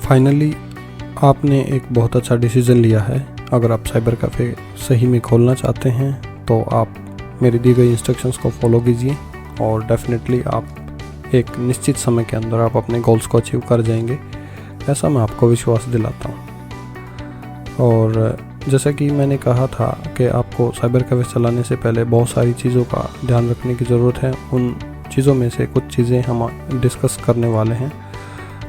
Finally आपने एक बहुत अच्छा डिसीज़न लिया है। अगर आप साइबर कैफ़े सही में खोलना चाहते हैं तो आप मेरी दी गई इंस्ट्रक्शंस को फॉलो कीजिए और डेफिनेटली आप एक निश्चित समय के अंदर आप अपने गोल्स को अचीव कर जाएंगे, ऐसा मैं आपको विश्वास दिलाता हूँ। और जैसा कि मैंने कहा था कि आपको साइबर कैफ़े चलाने से पहले बहुत सारी चीज़ों का ध्यान रखने की ज़रूरत है। उन चीज़ों में से कुछ चीज़ें हम डिस्कस करने वाले हैं।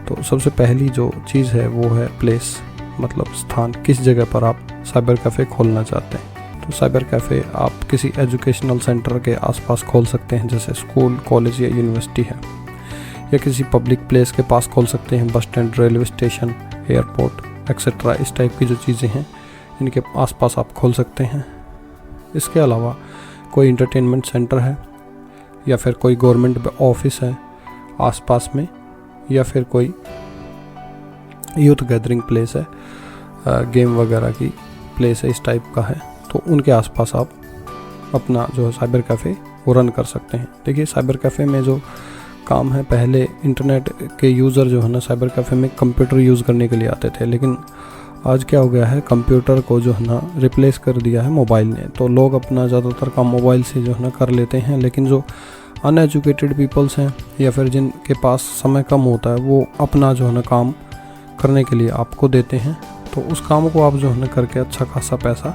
तो सबसे पहली जो चीज़ है वो है प्लेस, मतलब स्थान, किस जगह पर आप साइबर कैफ़े खोलना चाहते हैं। तो साइबर कैफ़े आप किसी एजुकेशनल सेंटर के आसपास खोल सकते हैं, जैसे स्कूल, कॉलेज या यूनिवर्सिटी है, या किसी पब्लिक प्लेस के पास खोल सकते हैं, bus stand, railway station, airport etcetera. इस टाइप की जो चीज़ें हैं इनके आसपास आप खोल सकते हैं। इसके अलावा कोई इंटरटेनमेंट सेंटर है या फिर कोई गवर्नमेंट ऑफिस है आसपास में, या फिर कोई यूथ गैदरिंग प्लेस है, गेम वगैरह की प्लेस है, इस टाइप का है, तो उनके आसपास आप अपना जो साइबर कैफ़े वो रन कर सकते हैं। देखिए, साइबर कैफ़े में जो काम है, पहले इंटरनेट के यूज़र जो है ना साइबर कैफ़े में कंप्यूटर यूज़ करने के लिए आते थे, लेकिन आज क्या हो गया है, कंप्यूटर को जो है ना रिप्लेस कर दिया है मोबाइल ने। तो लोग अपना ज़्यादातर काम मोबाइल से जो है ना कर लेते हैं, लेकिन जो अनएजुकेटेड पीपल्स हैं या फिर जिनके पास समय कम होता है, वो अपना जो है ना काम करने के लिए आपको देते हैं। तो उस काम को आप जो है ना करके अच्छा खासा पैसा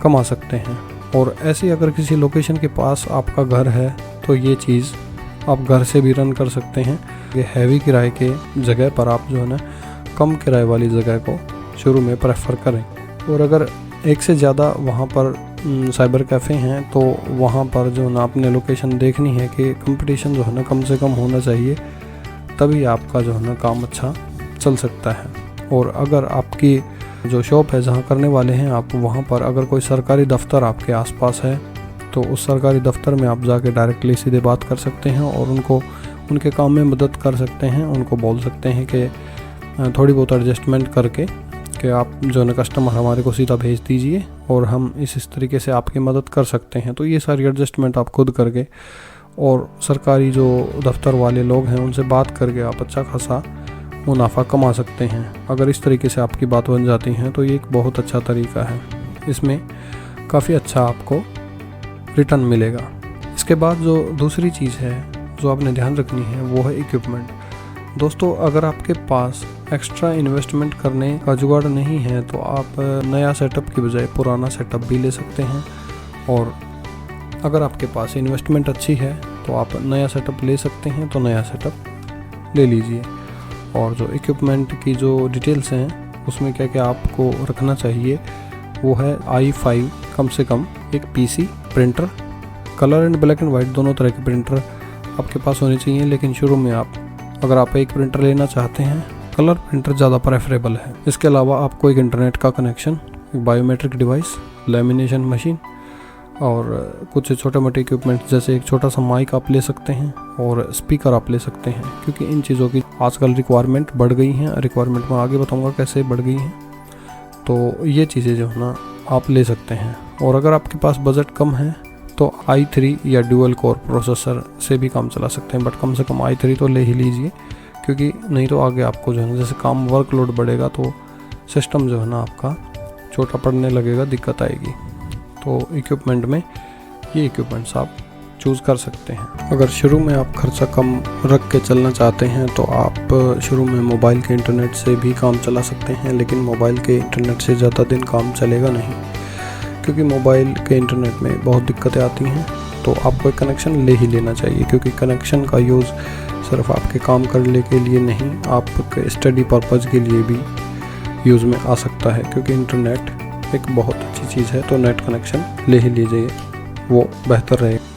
कमा सकते हैं। और ऐसी अगर किसी लोकेशन के पास आपका घर है तो ये चीज़ आप घर से भी रन कर सकते हैं। ये हैवी किराए के जगह पर आप जो है ना कम किराए वाली जगह को शुरू में प्रेफर करें। और अगर एक से ज़्यादा वहाँ पर साइबर कैफ़े हैं तो वहाँ पर जो ना आपने लोकेशन देखनी है कि कंपटीशन जो है ना कम से कम होना चाहिए, तभी आपका जो है ना काम अच्छा चल सकता है। और अगर आपकी जो शॉप है जहाँ करने वाले हैं आप, वहाँ पर अगर कोई सरकारी दफ्तर आपके आसपास है तो उस सरकारी दफ्तर में आप जाके डायरेक्टली सीधे बात कर सकते हैं और उनको उनके काम में मदद कर सकते हैं। उनको बोल सकते हैं कि थोड़ी बहुत एडजस्टमेंट करके कि आप जो है ना कस्टमर हमारे को सीधा भेज दीजिए और हम इस तरीके से आपकी मदद कर सकते हैं। तो ये सारी एडजस्टमेंट आप खुद करके और सरकारी जो दफ्तर वाले लोग हैं उनसे बात करके आप अच्छा खासा मुनाफा कमा सकते हैं। अगर इस तरीके से आपकी बात बन जाती है तो ये एक बहुत अच्छा तरीका है, इसमें काफ़ी अच्छा आपको रिटर्न मिलेगा। इसके बाद जो दूसरी चीज़ है जो आपने ध्यान रखनी है वो है इक्विपमेंट। दोस्तों, अगर आपके पास एक्स्ट्रा इन्वेस्टमेंट करने का जुगाड़ नहीं है तो आप नया सेटअप की बजाय पुराना सेटअप भी ले सकते हैं। और अगर आपके पास इन्वेस्टमेंट अच्छी है तो आप नया सेटअप ले सकते हैं, तो नया सेटअप ले लीजिए। और जो इक्विपमेंट की जो डिटेल्स हैं उसमें क्या क्या आपको रखना चाहिए वो है i5 कम से कम, एक PC, printer, colour and black and white दोनों तरह के प्रिंटर आपके पास होने चाहिए। लेकिन शुरू में अगर आप एक प्रिंटर लेना चाहते हैं, कलर प्रिंटर ज़्यादा प्रेफरेबल है। इसके अलावा आपको एक इंटरनेट का कनेक्शन, एक बायोमेट्रिक डिवाइस, लेमिनेशन मशीन और कुछ छोटे मोटे इक्विपमेंट जैसे एक छोटा सा माइक आप ले सकते हैं और स्पीकर आप ले सकते हैं, क्योंकि इन चीज़ों की आजकल रिक्वायरमेंट बढ़ गई हैं। रिक्वायरमेंट में आगे बताऊंगा कैसे बढ़ गई हैं। तो ये चीज़ें जो है ना आप ले सकते हैं। और अगर आपके पास बजट कम है तो i3 या ड्यूअल कोर प्रोसेसर से भी काम चला सकते हैं, बट कम से कम i3 तो ले ही लीजिए, क्योंकि नहीं तो आगे आपको जो है ना जैसे काम वर्कलोड बढ़ेगा तो सिस्टम जो है ना आपका छोटा पड़ने लगेगा, दिक्कत आएगी। तो इक्विपमेंट में ये इक्विपमेंट्स आप चूज़ कर सकते हैं। अगर शुरू में आप खर्चा कम रख के चलना चाहते हैं तो आप शुरू में मोबाइल के इंटरनेट से भी काम चला सकते हैं, लेकिन मोबाइल के इंटरनेट से ज़्यादा दिन काम चलेगा नहीं, क्योंकि मोबाइल के इंटरनेट में बहुत दिक्कतें आती हैं। तो आपको एक कनेक्शन ले ही लेना चाहिए, क्योंकि कनेक्शन का यूज़ सिर्फ आपके काम करने के लिए नहीं, आपके स्टडी पर्पज़ के लिए भी यूज़ में आ सकता है। क्योंकि इंटरनेट एक बहुत अच्छी चीज़ है, तो नेट कनेक्शन ले ही लीजिए, वो बेहतर रहेगा।